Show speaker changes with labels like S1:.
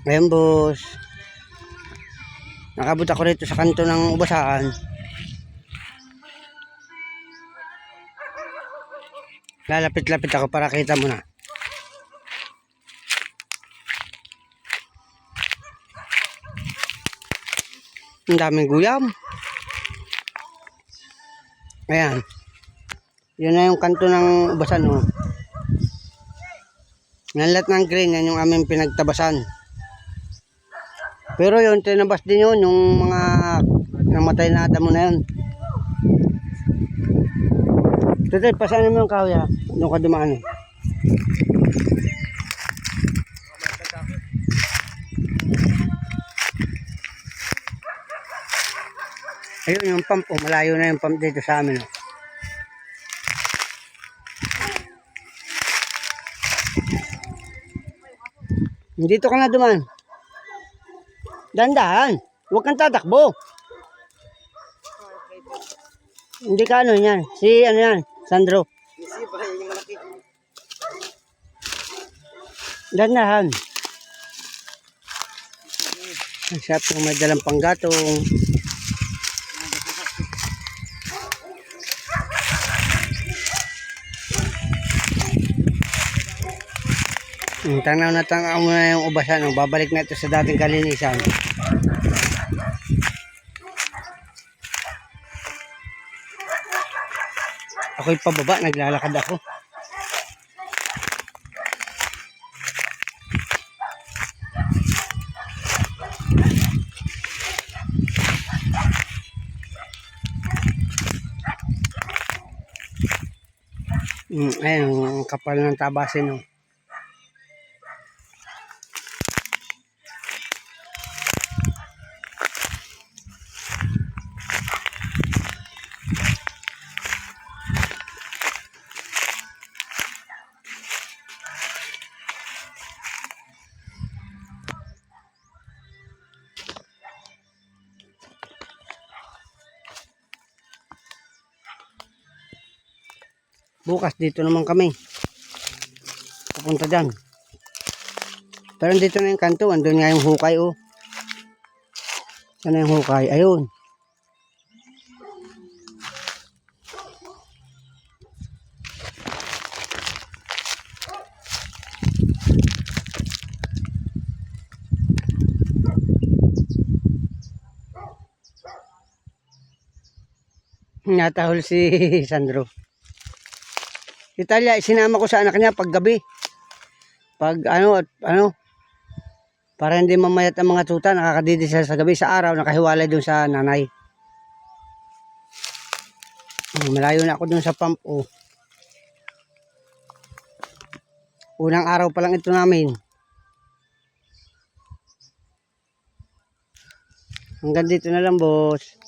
S1: Ngayon boss, nakabot ako rito sa kanto ng ubasan. Lalapit-lapit ako para kita mo na. Ang daming guyam. Ayan. Yun na yung kanto ng ubasan. Oh. Yan lahat ng green, yan yung aming pinagtabasan. Pero yun, tinabas din yun, yung mga namatay na damo na yun. Tutoy, pasanin mo yung kahoy ha. Doon ka dumaan eh. Ayun yung pump, oh, malayo na yung pump dito sa amin. Oh. Dito ka na dumaan. Dandahan, huwag kang tatakbo. Hindi ka ano yan, si ano yan, Sandro. Dandahan. Siya po may dalang panggatong. Tanaw mo na yung ubasan. Babalik na ito sa dating kalinisan. Ako'y pababa, naglalakad ako. Ayun, ang kapal ng tabasin. Oh. Bukas dito naman kami pupunta dyan, pero dito na yung kanto, andun nga yung hukay. Oh, sana yung hukay, ayun. Natahol si Sandro. Italia, sinama ko sa anak niya pag gabi. Pag ano, para hindi mamayat ang mga tuta, nakakadidi siya sa gabi. Sa araw, nakahiwalay dun sa nanay. Malayo na ako dun sa pump. Oh. Unang araw pa lang ito namin. Hanggang dito na lang, boss.